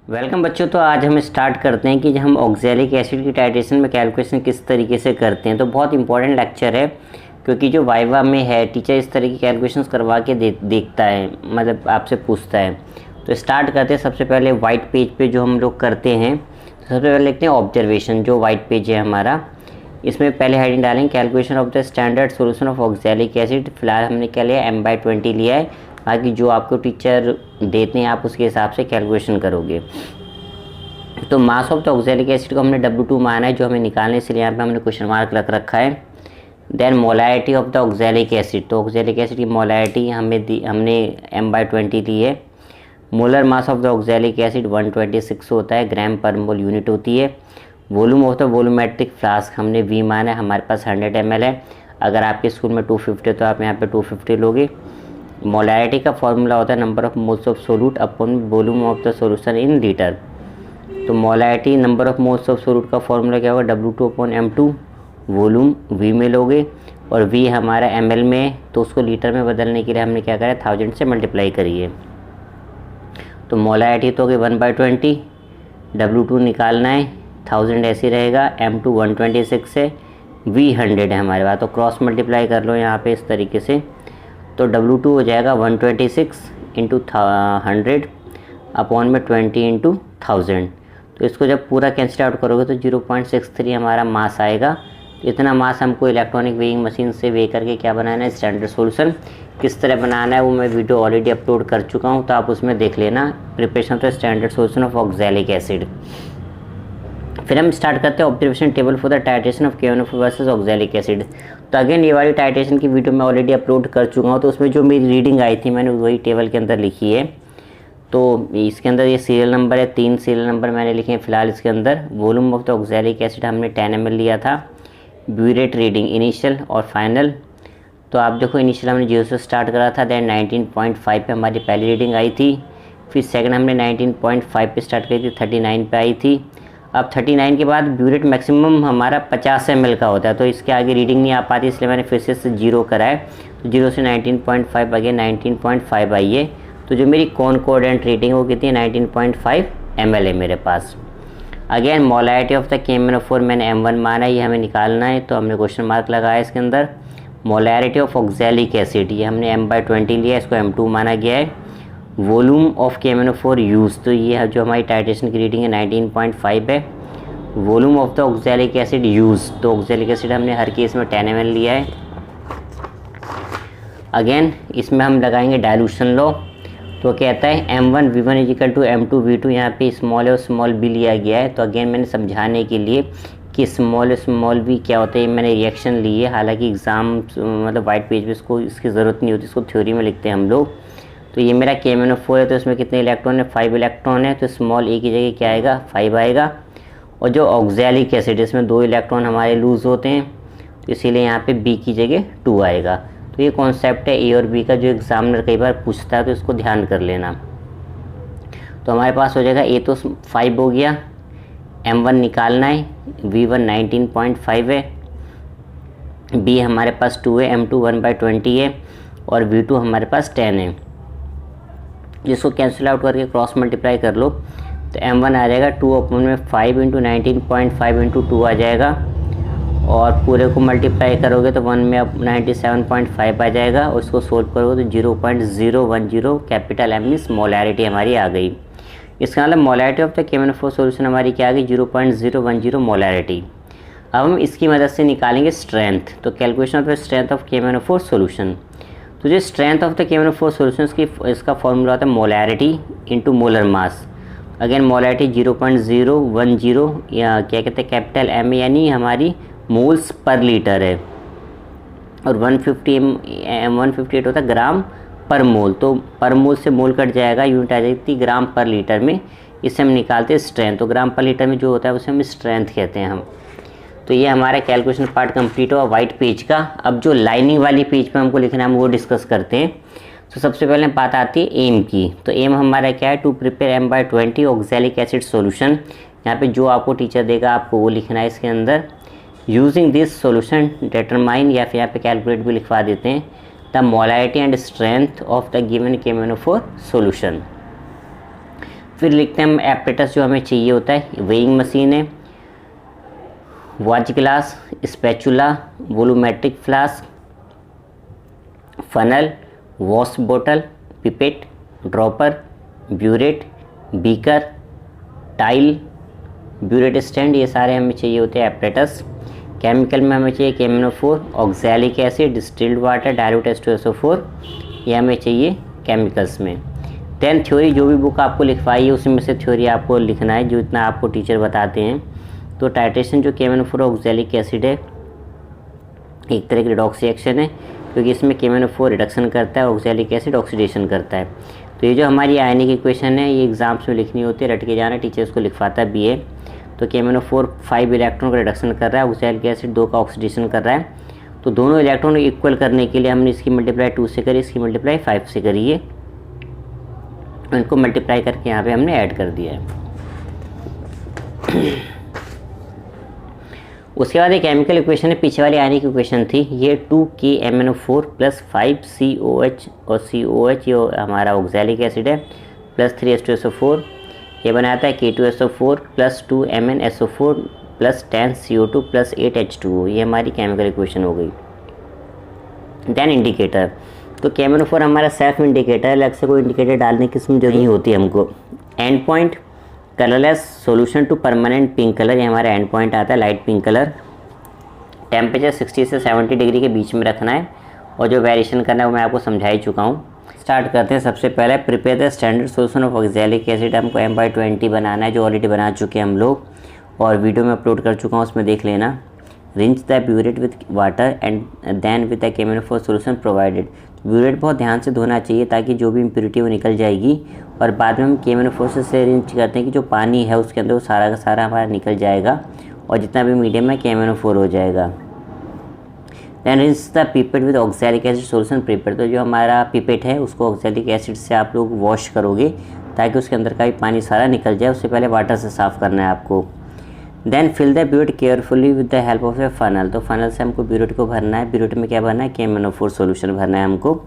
Welcome बच्चों। तो आज हम स्टार्ट करते हैं कि हम ऑक्सैलिक एसिड की टाइट्रेशन में कैलकुलेशन किस तरीके से करते हैं। तो बहुत इंपॉर्टेंट लेक्चर है क्योंकि जो वाइवा में है टीचर इस तरह की कैलकुलेशंस करवा के देखता है, मतलब आपसे पूछता है। तो स्टार्ट करते हैं। सबसे पहले वाइट पेज पे जो हम लोग करते हैं, तो सबसे पहले लिखते हैं ऑब्जर्वेशन। जो वाइट पेज है हमारा, इसमें पहले हेडिंग डालेंगे calculation of the standard solution of oxalic acid. फिलहाल हमने क्या लिया, m/20 लिया है। बाकी जो आपको टीचर देते हैं आप उसके हिसाब से कैलकुलेशन करोगे। तो मास ऑफ द ऑक्सैलिक एसिड को हमने W2 माना है, जो हमें निकालने, इसलिए यहाँ पे हमने क्वेश्चन मार्क रख रखा है। Then molarity of the oxalic acid, तो ऑक्सैलिक एसिड की मोलैरिटी हमने m/20 ली है। Molar mass of the oxalic acid 126 होता है, ग्राम पर मोल यूनिट होती है। Volume of the volumetric flask हमने V माना है, हमारे पास 100 ml है। अगर आपके स्कूल में 250 तो आप यहाँ पे 250 लोगे। मोलैरिटी का फॉर्मूला होता है number of moles of solute upon volume of the solution in litre. तो molarity number of moles of solute का फॉर्मूला क्या होगा, W2/m2। वॉल्यूम V में लोगे और V हमारा ml में, तो उसको लीटर में बदलने के लिए हमने क्या करा, 1000 से मल्टीप्लाई करिए। तो मोलैरिटी तो होगी 1/20, W2 निकालना है, 1000 ऐसे रहेगा, m2 126 है, V 100 है हमारे पास। तो क्रॉस मल्टीप्लाई कर लो यहाँ पे इस तरीके से। तो W2 हो जाएगा 126 इंटू 100 अपॉन में 20 इंटू 1000। तो इसको जब पूरा कैंसिल आउट करोगे तो 0.63 हमारा मास आएगा। तो इतना मास हमको इलेक्ट्रॉनिक वेइंग मशीन से वे करके क्या बनाना है, स्टैंडर्ड सॉल्यूशन किस तरह बनाना है वो मैं वीडियो ऑलरेडी अपलोड कर चुका हूँ, तो आप उसमें देख लेना। Preparation of standard solution of oxalic acid. फिर हम स्टार्ट करते हैं observation table for the titration of KNO4 versus oxalic acid. तो अगेन ये वाली टाइट्रेशन की वीडियो मैं ऑलरेडी अपलोड कर चुका हूँ, तो उसमें जो मेरी रीडिंग आई थी मैंने वही टेबल के अंदर लिखी है। तो इसके अंदर ये सीरियल नंबर है, 3 सीरियल नंबर मैंने लिखे हैं फिलहाल इसके अंदर। Volume of the oxalic acid हमने 10 ml लिया था। ब्यूरेट रीडिंग इनिशियल और फाइनल। तो आप देखो इनिशियल हमने 0 से स्टार्ट करा था, देन 19.5 पे हमारी पहली रीडिंग आई थी। फिर सेकंड हमने 19.5 पे स्टार्ट करी थी, 39 पे आई थी। अब 39 के बाद ब्यूरेट मैक्सिमम हमारा 50 ml का होता है, तो इसके आगे रीडिंग नहीं आ पाती, इसलिए मैंने फिर से 0 करा है। तो 0 से 19.5 आगे 19.5 आई है। तो जो मेरी कॉनकॉर्डेंट रीडिंग वो कितनी है, 19.5 ml है मेरे पास। Again molarity of the KMnO4 मैंने M1 माना है, ये हमें निकालना है, तो हमने क्वेश्चन मार्क लगाया इसके अंदर। मोलैरिटी ऑफ ऑक्सैलिक एसिड ये हमने m/20 लिया है, इसको M2 माना गया है। वॉल्यूम ऑफ KMnO4 यूज, तो ये जो हमारी टाइट्रेशन की रीडिंग है 19.5 है। Volume of the oxalic acid use, तो ऑक्सैलिक एसिड हमने हर केस में 10 ml लिया है। अगेन इसमें हम लगाएंगे डाइल्यूशन लॉ। तो कहता है M1V1 = M2V2, यहाँ पे स्मॉल और स्मॉल b लिया गया है। तो अगेन मैंने समझाने के लिए कि स्मॉल b क्या होता है मैंने रिएक्शन ली है। हालांकि एग्ज़ाम मतलब वाइट पेज पे इसको इसकी ज़रूरत नहीं होती, इसको थ्योरी में लिखते हैं हम लोग। तो ये मेरा KMnO4 है, तो इसमें कितने इलेक्ट्रॉन है, 5 इलेक्ट्रॉन है। तो स्मॉल a की जगह क्या आएगा, 5 आएगा। और जो ऑक्सैलिक एसिड इसमें 2 इलेक्ट्रॉन हमारे लूज़ होते हैं, तो इसीलिए यहाँ पे b की जगह 2 आएगा। तो ये कॉन्सेप्ट है A और B का, जो एग्जामिनर कई बार पूछता है, तो इसको ध्यान कर लेना। तो हमारे पास हो जाएगा A तो 5 हो गया, M1 निकालना है, V1 19.5 है, B हमारे पास 2 है, M2 1/20 है और V2 हमारे पास 10 है। जिसको कैंसिल आउट करके क्रॉस मल्टीप्लाई कर लो, तो M1 आ जाएगा 2/5 इंटू 19.5 इंटू 2 आ जाएगा। और पूरे को मल्टीप्लाई करोगे तो 1 में अब 97.5 आ जाएगा। और उसको सोल्व करोगे तो 0.010 कैपिटल M मीन्स मोलैरिटी हमारी आ गई। इसका मतलब molarity of the KMnO4 solution हमारी क्या आ गई, 0.010 मोलैरिटी। अब हम इसकी मदद से निकालेंगे स्ट्रेंथ। तो calculation of the strength of KMnO4 solution. तो जो strength of the KMnO4 solution की इसका फॉर्मूला होता है molarity into molar mass. Again molarity 0.010 या क्या कहते हैं कैपिटल M, यानी हमारी मोल्स पर लीटर है। और 158 होता है ग्राम पर मोल। तो पर मोल से मोल कट जाएगा, यूनिट आ जाती ग्राम पर लीटर में। इससे हम निकालते हैं स्ट्रेंथ। तो ग्राम पर लीटर में जो होता है उसे हम स्ट्रेंथ कहते हैं हम। तो ये हमारा कैलकुलेशन पार्ट कंप्लीट हुआ वाइट पेज का। अब जो लाइनिंग वाली पेज पे हमको लिखना है हम वो डिस्कस करते हैं। तो सबसे पहले बात आती है एम की। तो एम हमारा क्या है, to prepare m/20 oxalic acid solution. यहाँ पे जो आपको टीचर देगा आपको वो लिखना है इसके अंदर। यूजिंग दिस सॉल्यूशन डिटरमाइन, या फिर यहाँ पे कैलकुलेट भी लिखवा देते हैं, the molarity and strength of the given KMnO4 solution. फिर लिखते हैं हम एपरेटस जो हमें चाहिए होता है, वेइंग मशीन है, watch glass, spatula, volumetric flask, funnel, wash बोतल, pipette, dropper, burette, beaker, tile, burette stand, ये सारे हमें चाहिए होते हैं एपरेटस। केमिकल में हमें चाहिए KMnO4, oxalic acid, distilled water, dilute H2SO4, ये हमें चाहिए केमिकल्स में। देन थ्योरी, जो भी बुक आपको लिखवाई है उसमें से थ्योरी आपको लिखना है जो इतना आपको टीचर बताते हैं। तो टाइट्रेशन जो KMnO4 ऑक्सैलिक एसिड है एक तरह की रिडॉक्स रिएक्शन है, क्योंकि इसमें KMnO4 रिडक्शन करता है, ऑक्सैलिक एसिड ऑक्सीडेशन करता है। तो ये जो हमारी आयनिक इक्वेशन है ये एग्जाम्स में लिखनी होती है, रट के जाना, टीचर उसको लिखवाता भी है। तो KMnO4 5 इलेक्ट्रॉन का रिडक्शन कर रहा है, ऑक्सैलिक एसिड 2 का ऑक्सीडेशन कर रहा है। तो दोनों इलेक्ट्रॉन इक्वल करने के लिए हमने इसकी मल्टीप्लाई 2 से करी, इसकी मल्टीप्लाई 5 से करी है, इनको मल्टीप्लाई करके यहाँ पे हमने ऐड कर दिया है। उसके बाद एक केमिकल इक्वेशन है, पीछे वाली आयनिक इक्वेशन थी, ये 2KMnO4 प्लस 5COH और COH ये हमारा ऑक्सैलिक एसिड है, प्लस 3H2SO4, ये बनाता है K2SO4 plus 2MnSO4 plus 10CO2 plus 8H2O, ये हमारी केमिकल इक्वेशन हो गई। देन इंडिकेटर, तो KMnO4 हमारा सेल्फ इंडिकेटर है, अलग से कोई इंडिकेटर डालने की इसमें जरूरत नहीं होती हमको। End point, colourless solution to permanent pink colour, ये हमारा एंड पॉइंट आता है, लाइट पिंक कलर। टेम्परेचर 60 से 70 डिग्री के बीच में रखना है, और जो वेरिएशन करना है वो मैं आपको समझा ही चुका हूँ। स्टार्ट करते हैं। सबसे पहले prepare the standard solution of oxalic acid, हमको M/20 बनाना है, जो ऑलरेडी बना चुके हैं हम लोग और वीडियो में अपलोड कर चुका हूँ, उसमें देख लेना। Rinse the burette with water and then with the KMnO4 solution provided. Burette बहुत ध्यान से धोना चाहिए ताकि जो भी इम्प्योरिटी वो निकल जाएगी, और बाद में हम KMnO4 से रिंच करते हैं कि जो पानी है उसके अंदर वो सारा का सारा हमारा निकल जाएगा और जितना भी मीडियम है KMnO4 हो जाएगा। Then rinse the pipette with oxalic acid solution prepare, तो जो हमारा पिपेट है उसको ऑक्सैलिक एसिड से आप लोग वॉश करोगे ताकि उसके अंदर का भी पानी सारा निकल जाए, उससे पहले वाटर से साफ़ करना है आपको। Then fill the burette carefully with the help of a funnel, तो फनल से हमको ब्यूरेट को भरना है। ब्यूरेट में क्या भरना है, KMnO4 सॉल्यूशन भरना है हमको।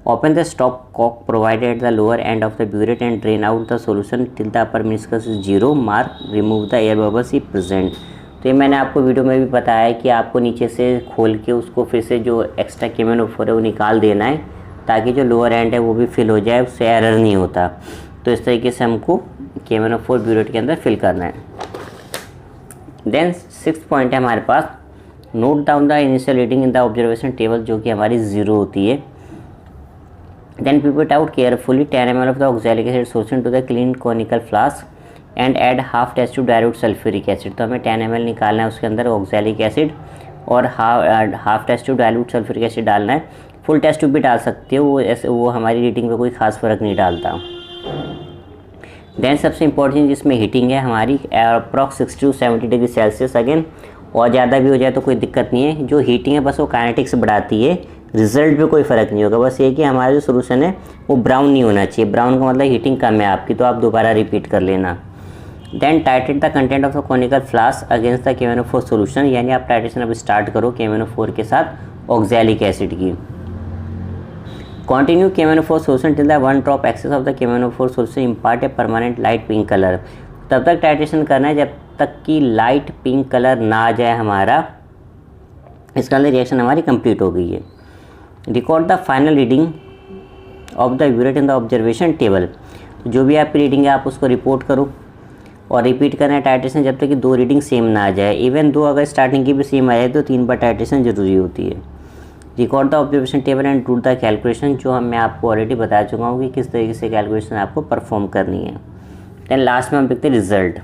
Open the stop cock provided at the lower end of the burette and drain out the solution till the upper meniscus is 0 mark, remove the air bubbles if present. तो ये मैंने आपको video में भी बताया है कि आपको नीचे से खोल के उसको फिर से जो एक्स्ट्रा KMnO4 है वो निकाल देना है ताकि जो लोअर एंड है वो भी फिल हो जाए, उससे एरर नहीं होता। तो इस तरीके से हमको KMnO4 ब्यूरेट के अंदर फिल करना है। देन 6th पॉइंट है हमारे पास, note down the initial reading in the observation table, जो कि हमारी 0 होती है। Then pipette out carefully 10 ml of the oxalic acid solution to the clean conical flask and add half test to dilute sulphuric acid. तो हमें 10 ml निकालना है उसके अंदर ऑक्सैलिक एसिड और half test to dilute sulphuric acid डालना है। Full test tube भी डाल सकते हो, वो हमारी रीडिंग पे कोई खास फ़र्क नहीं डालता। देन सबसे इंपॉर्टेंट चीज़ जिसमें हीटिंग है हमारी approx 60 to 70 degree Celsius again, और ज़्यादा भी हो जाए तो कोई दिक्कत नहीं है। जो हीटिंग है बस वो काइनेटिक्स बढ़ाती है, रिजल्ट पे कोई फ़र्क नहीं होगा। बस ये कि हमारा जो सोल्यूशन है वो ब्राउन नहीं होना चाहिए, ब्राउन का मतलब हीटिंग कम है आपकी, तो आप दोबारा रिपीट कर लेना। Then titrate the content of the conical flask against the KMnO4 solution, यानी आप टाइट्रेशन अब स्टार्ट करो KMnO4 के साथ ऑक्सैलिक एसिड की। Continue KMnO4 solution till the 1 drop excess of the KMnO4 solution impart a permanent light pink color। तब तक टाइट्रेशन करना है जब तक कि लाइट पिंक कलर ना आ जाए हमारा, इसका अंदर रिएक्शन हमारी कंप्लीट हो गई है। Record the final reading of the burette in the observation table, जो भी आपकी रीडिंग है आप उसको रिपोर्ट करो और रिपीट करना है टाइट्रेशन जब तक कि 2 रीडिंग सेम ना आ जाए। इवन 2 अगर स्टार्टिंग की भी सेम आ जाए तो 3 बार टाइट्रेशन ज़रूरी होती है। Record the observation table and do the calculation, जो मैं आपको ऑलरेडी बता चुका हूँ कि किस तरीके से कैलकुलेशन आपको परफॉर्म करनी है। देन लास्ट में हम देखते हैं result.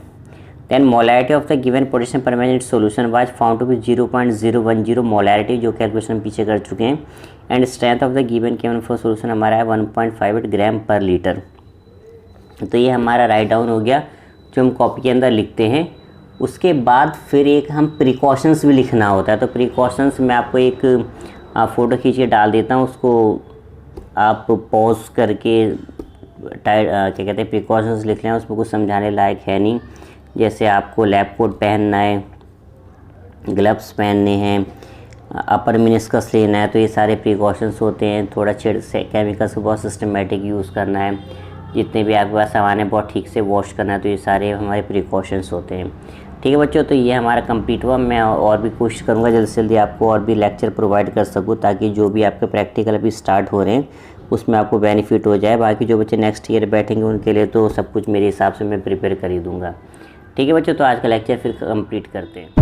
Then molarity of the given potassium permanganate solution was found to be 0.010 molarity, जो कैलकुलेशन हम पीछे कर चुके हैं। And strength of the given KMnO4 solution हमारा है 1.58 ग्राम पर लीटर। तो ये हमारा राइट डाउन हो गया जो हम कॉपी के अंदर लिखते हैं। उसके बाद फिर एक हम प्रिकॉशंस भी लिखना होता है, तो प्रिकॉशंस मैं आपको एक फ़ोटो खींच के डाल देता हूँ, उसको आप पॉज करके क्या कहते हैं प्रिकॉशंस लिख लें, उसमें कुछ समझाने लायक है नहीं। जैसे आपको लैब कोट पहनना है, ग्लव्स पहनने हैं, अपर मिनिस्कस लेना है, तो ये सारे प्रिकॉशंस होते हैं। थोड़ा छेड़ से केमिकल्स को बहुत सिस्टमेटिक यूज़ करना है। जितने भी आपके पास सामान है बहुत ठीक से वॉश करना है। तो ये सारे हमारे प्रिकॉशंस होते हैं। ठीक है बच्चों, तो ये हमारा कंप्लीट हुआ। मैं और भी कोशिश करूँगा जल्दी से जल्दी आपको और भी लेक्चर प्रोवाइड कर सकूँ, ताकि जो भी आपके प्रैक्टिकल अभी स्टार्ट हो रहे हैं उसमें आपको बेनिफिट हो जाए। बाकी जो बच्चे नेक्स्ट ईयर बैठेंगे उनके लिए तो सब कुछ मेरे हिसाब से मैं प्रिपेयर कर ही दूँगा। ठीक है बच्चों, तो आज का लेक्चर फिर कंप्लीट करते हैं।